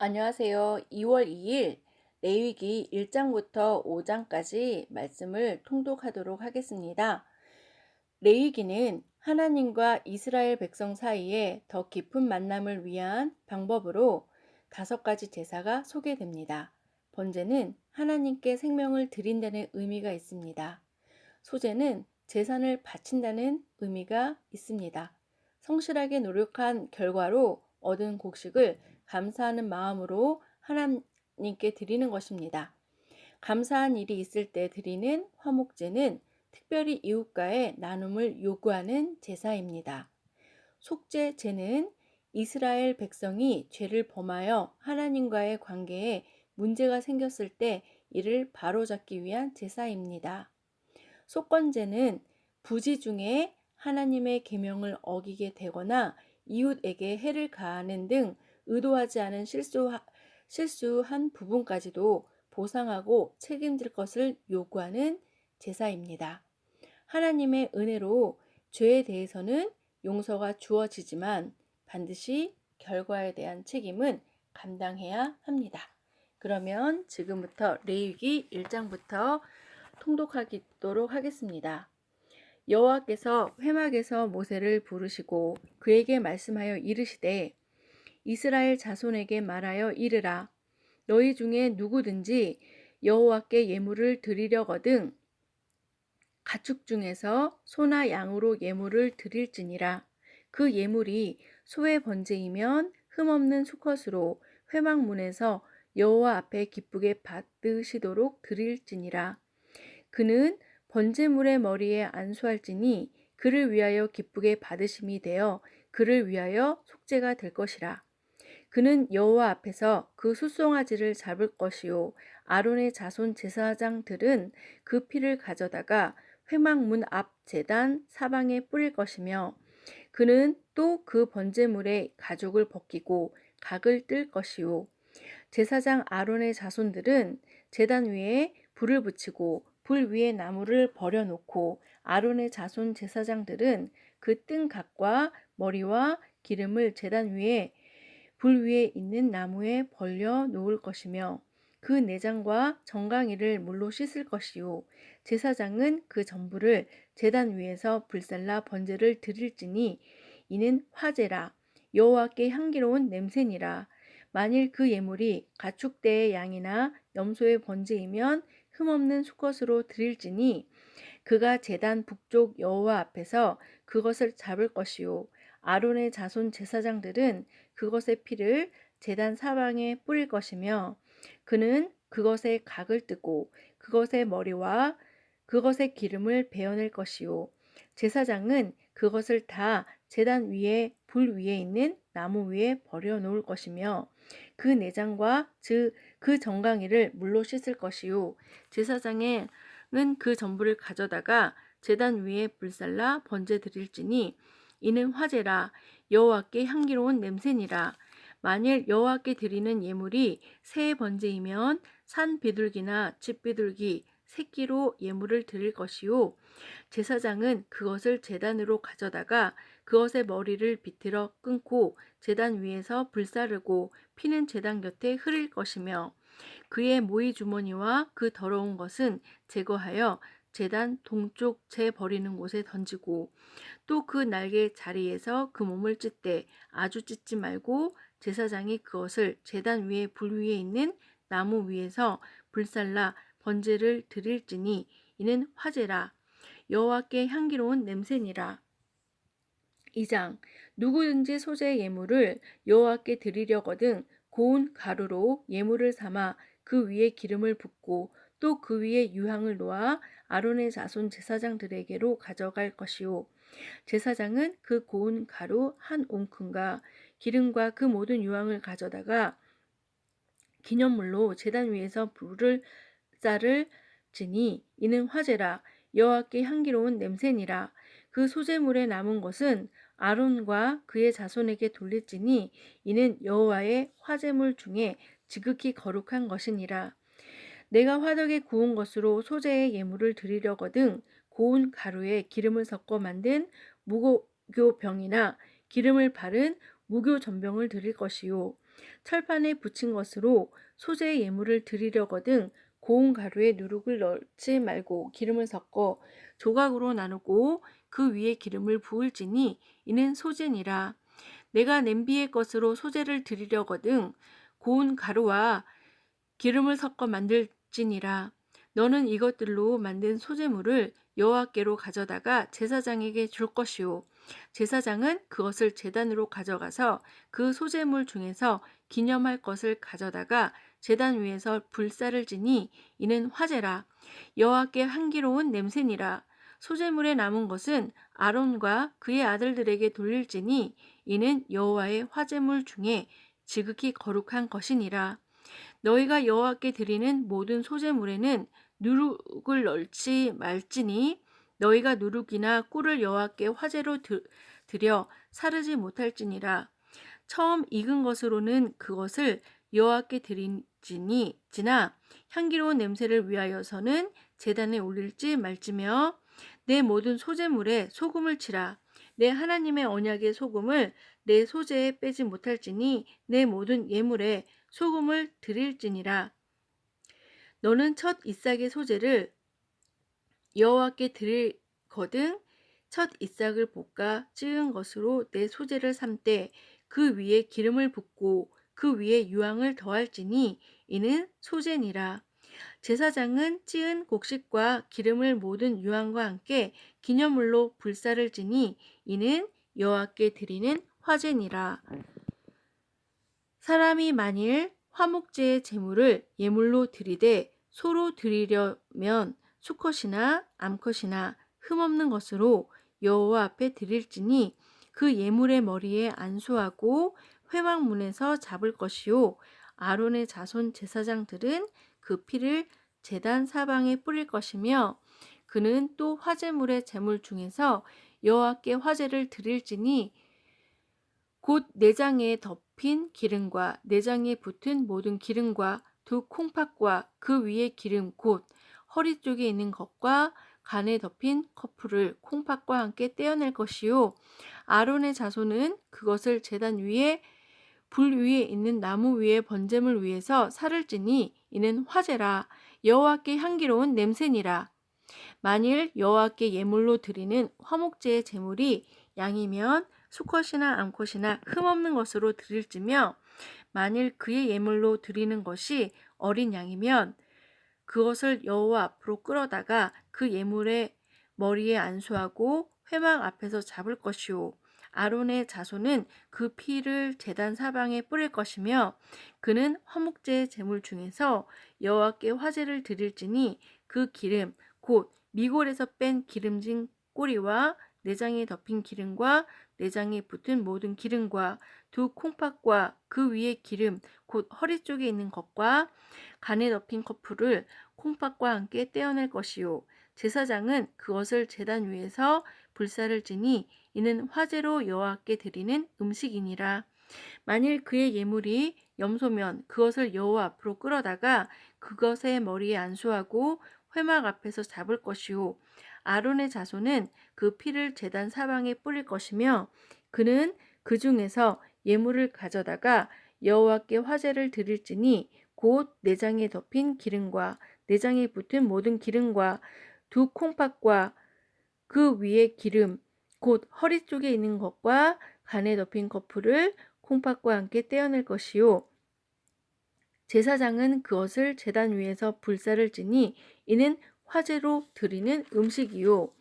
안녕하세요. 2월 2일 레위기 1장부터 5장까지 말씀을 통독하도록 하겠습니다. 레위기는 하나님과 이스라엘 백성 사이에 더 깊은 만남을 위한 방법으로 5가지 제사가 소개됩니다. 번제는 하나님께 생명을 드린다는 의미가 있습니다. 소제는 제산을 바친다는 의미가 있습니다. 성실하게 노력한 결과로 얻은 곡식을 감사하는 마음으로 하나님께 드리는 것입니다. 감사한 일이 있을 때 드리는 화목제는 특별히 이웃과의 나눔을 요구하는 제사입니다. 속죄제는 이스라엘 백성이 죄를 범하여 하나님과의 관계에 문제가 생겼을 때 이를 바로잡기 위한 제사입니다. 속건제는 부지 중에 하나님의 계명을 어기게 되거나 이웃에게 해를 가하는 등 의도하지 않은 실수한 부분까지도 보상하고 책임질 것을 요구하는 제사입니다. 하나님의 은혜로 죄에 대해서는 용서가 주어지지만 반드시 결과에 대한 책임은 감당해야 합니다. 그러면 지금부터 레위기 1장부터 통독하도록 하겠습니다. 여호와께서 회막에서 모세를 부르시고 그에게 말씀하여 이르시되 이스라엘 자손에게 말하여 이르라. 너희 중에 누구든지 여호와께 예물을 드리려거든 가축 중에서 소나 양으로 예물을 드릴지니라. 그 예물이 소의 번제이면 흠없는 수컷으로 회막문에서 여호와 앞에 기쁘게 받으시도록 드릴지니라. 그는 번제물의 머리에 안수할지니 그를 위하여 기쁘게 받으심이 되어 그를 위하여 속죄가 될 것이라. 그는 여호와 앞에서 그 숫송아지를 잡을 것이요 아론의 자손 제사장들은 그 피를 가져다가 회막문 앞 제단 사방에 뿌릴 것이며 그는 또 그 번제물의 가죽을 벗기고 각을 뜰 것이요 제사장 아론의 자손들은 제단 위에 불을 붙이고 불 위에 나무를 버려놓고 아론의 자손 제사장들은 그 뜬 각과 머리와 기름을 제단 위에 불 위에 있는 나무에 벌려 놓을 것이며 그 내장과 정강이를 물로 씻을 것이요 제사장은 그 전부를 제단 위에서 불살라 번제를 드릴지니 이는 화제라 여호와께 향기로운 냄새니라. 만일 그 예물이 가축대의 양이나 염소의 번제이면 흠없는 수컷으로 드릴지니 그가 제단 북쪽 여호와 앞에서 그것을 잡을 것이요 아론의 자손 제사장들은 그것의 피를 제단 사방에 뿌릴 것이며 그는 그것의 각을 뜨고 그것의 머리와 그것의 기름을 베어낼 것이요 제사장은 그것을 다 제단 위에 불 위에 있는 나무 위에 버려 놓을 것이며 그 내장과 그 정강이를 물로 씻을 것이요 제사장은 그 전부를 가져다가 제단 위에 불살라 번제 드릴지니 이는 화제라 여호와께 향기로운 냄새니라. 만일 여호와께 드리는 예물이 새 번제이면 산 비둘기나 집 비둘기 새끼로 예물을 드릴 것이요 제사장은 그것을 제단으로 가져다가 그것의 머리를 비틀어 끊고 제단 위에서 불사르고 피는 제단 곁에 흐릴 것이며 그의 모이 주머니와 그 더러운 것은 제거하여 제단 동쪽 재 버리는 곳에 던지고 또 그 날개 자리에서 그 몸을 찢되 아주 찢지 말고 제사장이 그것을 제단 위에 불 위에 있는 나무 위에서 불살라 번제를 드릴지니 이는 화제라 여호와께 향기로운 냄새니라. 2장 누구든지 소재 예물을 여호와께 드리려거든 고운 가루로 예물을 삼아 그 위에 기름을 붓고 또 그 위에 유향을 놓아 아론의 자손 제사장들에게로 가져갈 것이요 제사장은 그 고운 가루 한 옹큼과 기름과 그 모든 유향을 가져다가 기념물로 제단 위에서 불을 자를지니 이는 화제라 여호와께 향기로운 냄새니라. 그 소제물에 남은 것은 아론과 그의 자손에게 돌릴지니 이는 여호와의 화제물 중에 지극히 거룩한 것이니라. 내가 화덕에 구운 것으로 소제의 예물을 드리려거든 고운 가루에 기름을 섞어 만든 무고교병이나 기름을 바른 무교 전병을 드릴 것이요 철판에 붙인 것으로 소재의 예물을 드리려거든 고운 가루에 누룩을 넣지 말고 기름을 섞어 조각으로 나누고 그 위에 기름을 부을지니 이는 소재니라. 내가 냄비의 것으로 소재를 드리려거든 고운 가루와 기름을 섞어 만들지니라. 너는 이것들로 만든 소재물을 여호와께로 가져다가 제사장에게 줄 것이요 제사장은 그것을 제단으로 가져가서 그 소재물 중에서 기념할 것을 가져다가 제단 위에서 불사를 지니 이는 화제라. 여호와께 향기로운 냄새니라. 소재물에 남은 것은 아론과 그의 아들들에게 돌릴지니 이는 여호와의 화제물 중에 지극히 거룩한 것이니라. 너희가 여호와께 드리는 모든 소재물에는 누룩을 넣지 말지니 너희가 누룩이나 꿀을 여호와께 화제로 드려 사르지 못할지니라. 처음 익은 것으로는 그것을 여호와께 드리지나 향기로운 냄새를 위하여서는 제단에 올릴지 말지며 내 모든 소재물에 소금을 치라. 내 하나님의 언약의 소금을 내 소재에 빼지 못할지니 내 모든 예물에 소금을 드릴지니라. 너는 첫 이삭의 소재를 여호와께 드리거든 첫 이삭을 볶아 찌은 것으로 내 소재를 삶되 그 위에 기름을 붓고 그 위에 유황을 더할지니 이는 소재니라. 제사장은 찌은 곡식과 기름을 모든 유황과 함께 기념물로 불사를 지니 이는 여호와께 드리는 화제니라. 사람이 만일 화목제의 제물을 예물로 드리되 소로 드리려면 수컷이나 암컷이나 흠없는 것으로 여호와 앞에 드릴지니 그 예물의 머리에 안수하고 회막문에서 잡을 것이요 아론의 자손 제사장들은 그 피를 제단 사방에 뿌릴 것이며 그는 또 화제물의 제물 중에서 여호와께 화제를 드릴지니 곧 내장에 덮인 기름과 내장에 붙은 모든 기름과 두 콩팥과 그 위에 기름 곧 허리 쪽에 있는 것과 간에 덮인 커플을 콩팥과 함께 떼어낼 것이요 아론의 자손은 그것을 제단 위에 불 위에 있는 나무 위에 번제물 위에서 살을 찌니 이는 화제라. 여호와께 향기로운 냄새니라. 만일 여호와께 예물로 드리는 화목제의 제물이 양이면 수컷이나 암컷이나 흠없는 것으로 드릴지며 만일 그의 예물로 드리는 것이 어린 양이면 그것을 여호와 앞으로 끌어다가 그 예물의 머리에 안수하고 회막 앞에서 잡을 것이요 아론의 자손은 그 피를 제단 사방에 뿌릴 것이며 그는 화목제의 제물 중에서 여호와께 화제를 드릴지니 그 기름 곧 미골에서 뺀 기름진 꼬리와 내장에 덮인 기름과 내장에 붙은 모든 기름과 두 콩팥과 그 위에 기름 곧 허리 쪽에 있는 것과 간에 덮인 커플을 콩팥과 함께 떼어낼 것이요 제사장은 그것을 제단 위에서 불사를 지니 이는 화제로 여호와께 드리는 음식이니라. 만일 그의 예물이 염소면 그것을 여호와 앞으로 끌어다가 그것의 머리에 안수하고 회막 앞에서 잡을 것이요 아론의 자손은 그 피를 제단 사방에 뿌릴 것이며 그는 그 중에서 예물을 가져다가 여호와께 화제를 드릴지니 곧 내장에 덮인 기름과 내장에 붙은 모든 기름과 두 콩팥과 그 위에 기름 곧 허리 쪽에 있는 것과 간에 덮인 커플을 콩팥과 함께 떼어낼 것이요 제사장은 그것을 제단 위에서 불사를 지니 이는 화제로 드리는 음식이요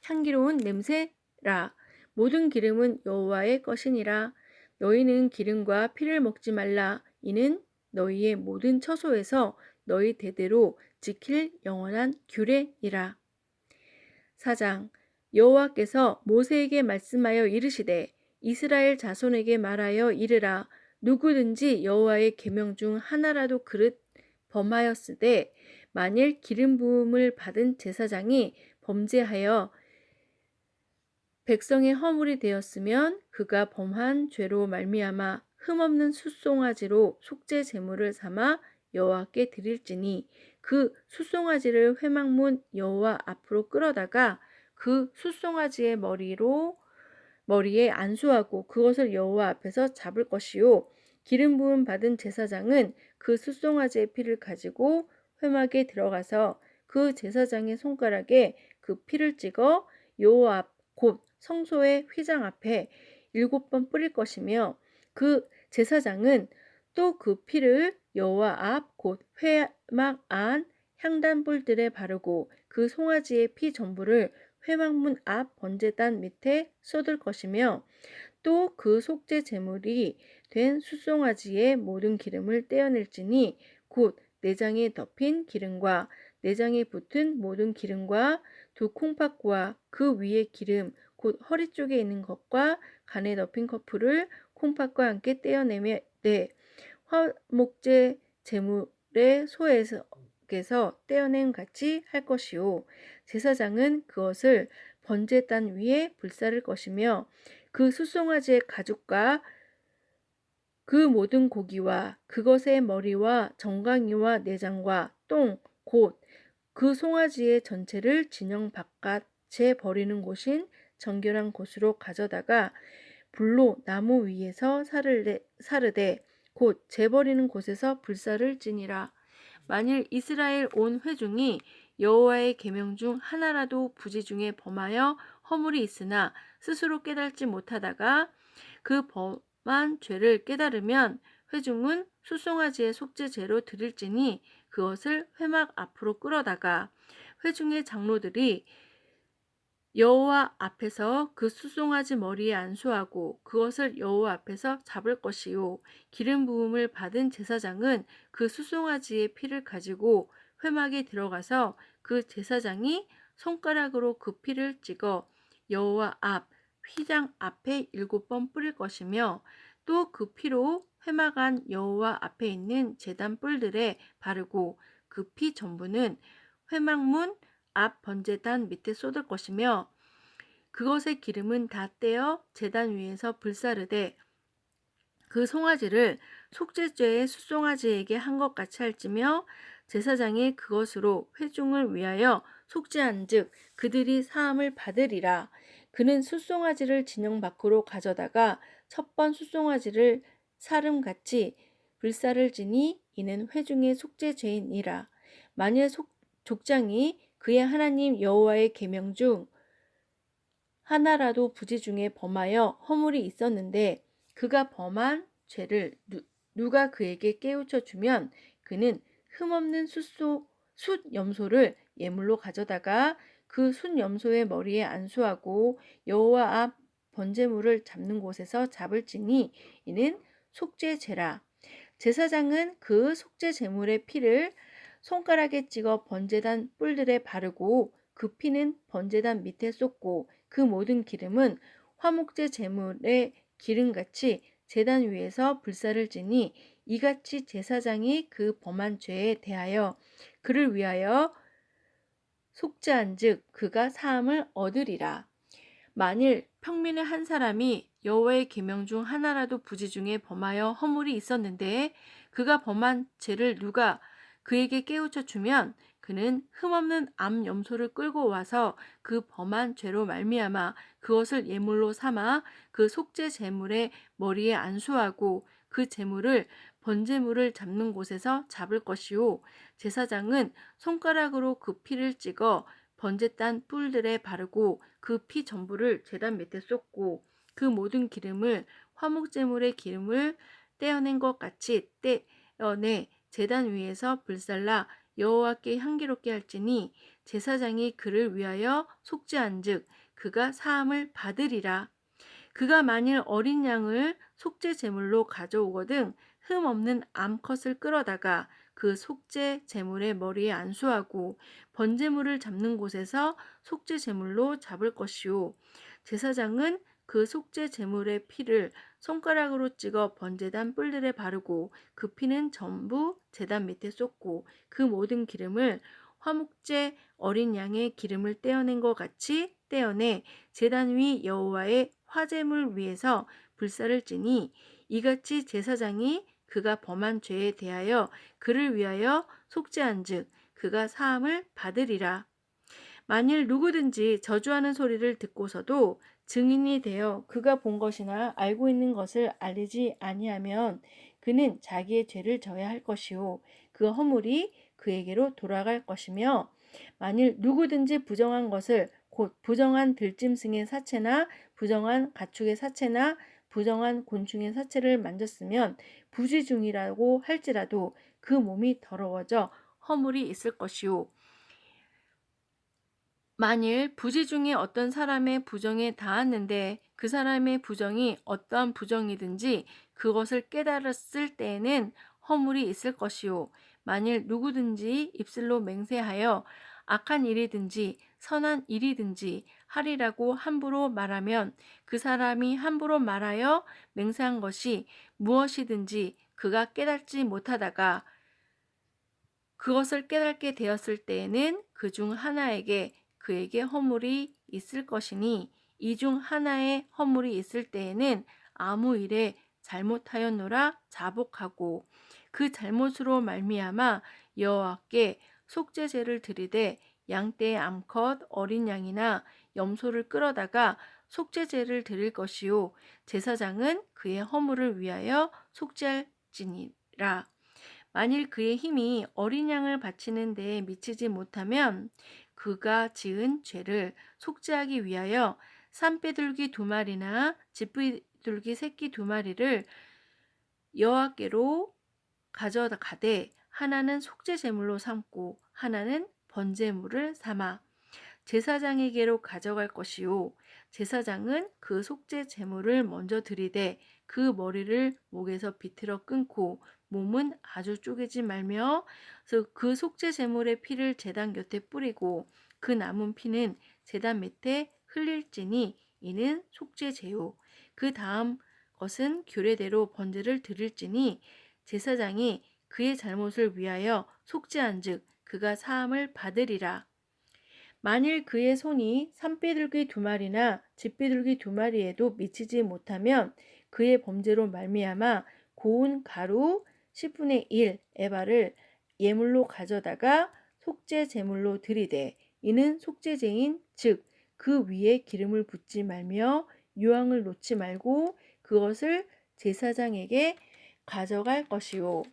향기로운 냄새라. 모든 기름은 여호와의 것이니라. 너희는 기름과 피를 먹지 말라. 이는 너희의 모든 처소에서 너희 대대로 지킬 영원한 규례니라. 4장 여호와께서 모세에게 말씀하여 이르시되 이스라엘 자손에게 말하여 이르라. 누구든지 여호와의 계명 중 하나라도 그릇 범하였으되 만일 기름 부음을 받은 제사장이 범죄하여 백성의 허물이 되었으면 그가 범한 죄로 말미암아 흠없는 숫송아지로 속죄 제물을 삼아 여호와께 드릴지니 그 숫송아지를 회막문 여호와 앞으로 끌어다가 그 숫송아지의 머리로 머리에 안수하고 그것을 여호와 앞에서 잡을 것이요 기름 부음 받은 제사장은 그 숫송아지의 피를 가지고 회막에 들어가서 그 제사장의 손가락에 그 피를 찍어 여호와 앞 곧 성소의 휘장 앞에 7번 뿌릴 것이며 그 제사장은 또 그 피를 여호와 앞 곧 회막 안 향단불들에 바르고 그 송아지의 피 전부를 회막문 앞 번제단 밑에 쏟을 것이며 또 그 속죄 제물이 된 숫송아지의 모든 기름을 떼어낼지니 곧 내장에 덮인 기름과 내장에 붙은 모든 기름과 두 콩팥과 그 위의 기름 곧 허리 쪽에 있는 것과 간에 덮인 커플을 콩팥과 함께 떼어내며 화목제 제물의 소에서 떼어낸 같이 할 것이요 제사장은 그것을 번제단 위에 불사를 것이며 그 숫송아지의 가죽과 그 모든 고기와 그것의 머리와 정강이와 내장과 똥 곧 그 송아지의 전체를 진영 바깥에 버리는 곳인 정결한 곳으로 가져다가 불로 나무 위에서 사르되 곧 재버리는 곳에서 불사를 지니라. 만일 이스라엘 온 회중이 여호와의 계명 중 하나라도 부지 중에 범하여 허물이 있으나 스스로 깨닫지 못하다가 그 범한 죄를 깨달으면 회중은 숫송아지의 속죄제로 드릴지니 그것을 회막 앞으로 끌어다가 회중의 장로들이 여호와 앞에서 그 숫송아지 머리에 안수하고 그것을 여호와 앞에서 잡을 것이요 기름 부음을 받은 제사장은 그 숫송아지의 피를 가지고 회막에 들어가서 그 제사장이 손가락으로 그 피를 찍어 여호와 앞 휘장 앞에 7번 뿌릴 것이며 또 그 피로 회막 안 여호와 앞에 있는 제단 뿔들에 바르고 그 피 전부는 회막문 앞 번제단 밑에 쏟을 것이며 그것의 기름은 다 떼어 제단 위에서 불사르되 그 송아지를 속죄죄의 숫송아지에게 한 것 같이 할지며 제사장이 그것으로 회중을 위하여 속죄한즉 그들이 사함을 받으리라. 그는 숫송아지를 진영 밖으로 가져다가 첫 번 숫송아지를 사름같이 불사를 지니 이는 회중의 속죄죄이니라. 만일 족장이 그의 하나님 여호와의 계명 중 하나라도 부지 중에 범하여 허물이 있었는데 그가 범한 죄를 누가 그에게 깨우쳐 주면 그는 흠없는 숫염소를 예물로 가져다가 그 숫염소의 머리에 안수하고 여호와 앞 번제물을 잡는 곳에서 잡을지니 이는 속죄죄라. 제사장은 그 속죄 제물의 피를 손가락에 찍어 번제단 뿔들에 바르고 그 피는 번제단 밑에 쏟고 그 모든 기름은 화목제 제물의 기름같이 제단 위에서 불사를 지니 이같이 제사장이 그 범한 죄에 대하여 그를 위하여 속죄한즉 그가 사함을 얻으리라. 만일 평민의 한 사람이 여호와의 계명 중 하나라도 부지 중에 범하여 허물이 있었는데 그가 범한 죄를 누가 그에게 깨우쳐 주면 그는 흠없는 암 염소를 끌고 와서 그 범한 죄로 말미암아 그것을 예물로 삼아 그 속죄 제물의 머리에 안수하고 그 제물을 번제물을 잡는 곳에서 잡을 것이요 제사장은 손가락으로 그 피를 찍어 번제단 뿔들에 바르고 그 피 전부를 제단 밑에 쏟고 그 모든 기름을 화목제물의 기름을 떼어낸 것 같이 떼어내 제단 위에서 불살라 여호와께 향기롭게 할지니 제사장이 그를 위하여 속죄한즉 그가 사함을 받으리라. 그가 만일 어린 양을 속죄 제물로 가져오거든 흠 없는 암컷을 끌어다가 그 속죄 제물의 머리에 안수하고 번제물을 잡는 곳에서 속죄 제물로 잡을 것이요 제사장은 그 속죄 제물의 피를 손가락으로 찍어 번제단 뿔들에 바르고 그 피는 전부 제단 밑에 쏟고 그 모든 기름을 화목제 어린 양의 기름을 떼어낸 것 같이 떼어내 제단 위 여호와의 화제물 위에서 불사를 지니 이같이 제사장이 그가 범한 죄에 대하여 그를 위하여 속죄한즉 그가 사함을 받으리라. 만일 누구든지 저주하는 소리를 듣고서도 증인이 되어 그가 본 것이나 알고 있는 것을 알리지 아니하면 그는 자기의 죄를 져야 할 것이요 그 허물이 그에게로 돌아갈 것이며 만일 누구든지 부정한 것을 곧 부정한 들짐승의 사체나 부정한 가축의 사체나 부정한 곤충의 사체를 만졌으면 부지중이라고 할지라도 그 몸이 더러워져 허물이 있을 것이요 만일 부지 중에 어떤 사람의 부정에 닿았는데 그 사람의 부정이 어떠한 부정이든지 그것을 깨달았을 때에는 허물이 있을 것이요. 만일 누구든지 입술로 맹세하여 악한 일이든지 선한 일이든지 하리라고 함부로 말하면 그 사람이 함부로 말하여 맹세한 것이 무엇이든지 그가 깨닫지 못하다가 그것을 깨닫게 되었을 때에는 그 중 하나에게 그에게 허물이 있을 것이니 이 중 하나의 허물이 있을 때에는 아무 일에 잘못하였노라 자복하고 그 잘못으로 말미암아 여호와께 속죄제를 드리되 양떼의 암컷 어린 양이나 염소를 끌어다가 속죄제를 드릴 것이요 제사장은 그의 허물을 위하여 속죄할지니라. 만일 그의 힘이 어린 양을 바치는 데에 미치지 못하면 그가 지은 죄를 속죄하기 위하여 산비둘기 2마리나 집비둘기 새끼 2마리를 여호와께로 가져가되 하나는 속죄 제물로 삼고 하나는 번제물을 삼아 제사장에게로 가져갈 것이요 제사장은 그 속죄 제물을 먼저 드리되 그 머리를 목에서 비틀어 끊고 몸은 아주 쪼개지 말며 그 속죄 제물의 피를 제단 곁에 뿌리고 그 남은 피는 제단 밑에 흘릴지니 이는 속죄 제요 그 다음 것은 규례대로 번제를 드릴지니 제사장이 그의 잘못을 위하여 속죄한즉 그가 사함을 받으리라. 만일 그의 손이 산비둘기 2마리나 집비둘기 2마리에도 미치지 못하면 그의 범죄로 말미암아 고운 가루 10분의 1 에바를 예물로 가져다가 속죄 제물로 드리되 이는 속죄제인 즉 그 위에 기름을 붓지 말며 유황을 놓지 말고 그것을 제사장에게 가져갈 것이요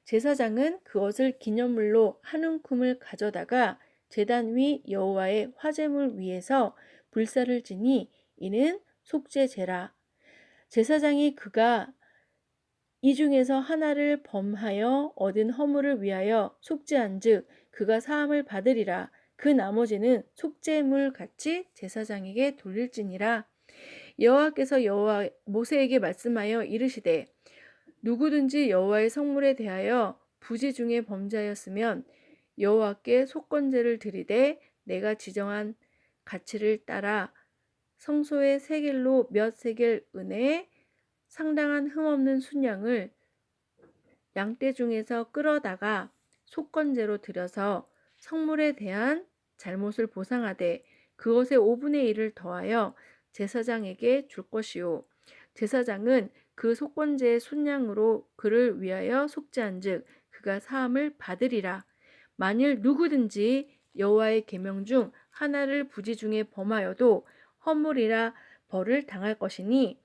제사장은 그것을 기념물로 한 움큼을 가져다가 제단 위 여호와의 화제물 위에서 불사를 지니 이는 속죄제라. 제사장이 그가 이 중에서 하나를 범하여 얻은 허물을 위하여 속죄한즉 그가 사함을 받으리라. 그 나머지는 속죄물 같이 제사장에게 돌릴지니라. 여호와께서 모세에게 말씀하여 이르시되 누구든지 여호와의 성물에 대하여 부지 중에 범죄하였으면 여호와께 속건제를 드리되 내가 지정한 가치를 따라 성소의 세겔로 몇 세겔 은에 상당한 흠없는 순양을 양떼 중에서 끌어다가 속건제로 드려서 성물에 대한 잘못을 보상하되 그것의 5분의 1을 더하여 제사장에게 줄 것이요 제사장은 그 속건제의 순양으로 그를 위하여 속죄한즉 그가 사함을 받으리라. 만일 누구든지 여호와의 계명 중 하나를 부지 중에 범하여도 허물이라 벌을 당할 것이니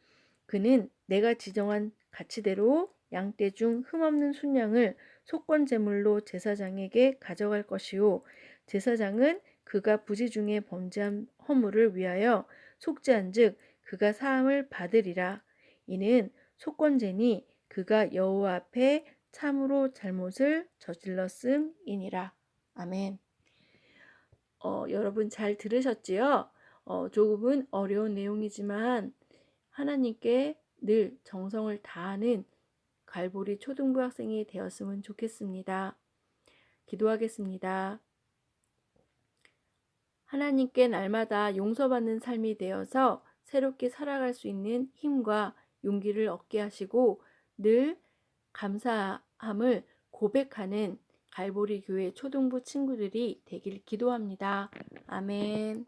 그는 내가 지정한 가치대로 양떼 중 흠없는 순양을 속건제물로 제사장에게 가져갈 것이요 제사장은 그가 부지 중에 범죄한 허물을 위하여 속죄한즉 그가 사함을 받으리라. 이는 속건제니 그가 여호와 앞에 참으로 잘못을 저질렀음이니라. 아멘. 여러분 잘 들으셨지요? 조금은 어려운 내용이지만 하나님께 늘 정성을 다하는 갈보리 초등부 학생이 되었으면 좋겠습니다. 기도하겠습니다. 하나님께 날마다 용서받는 삶이 되어서 새롭게 살아갈 수 있는 힘과 용기를 얻게 하시고 늘 감사함을 고백하는 갈보리 교회 초등부 친구들이 되길 기도합니다. 아멘.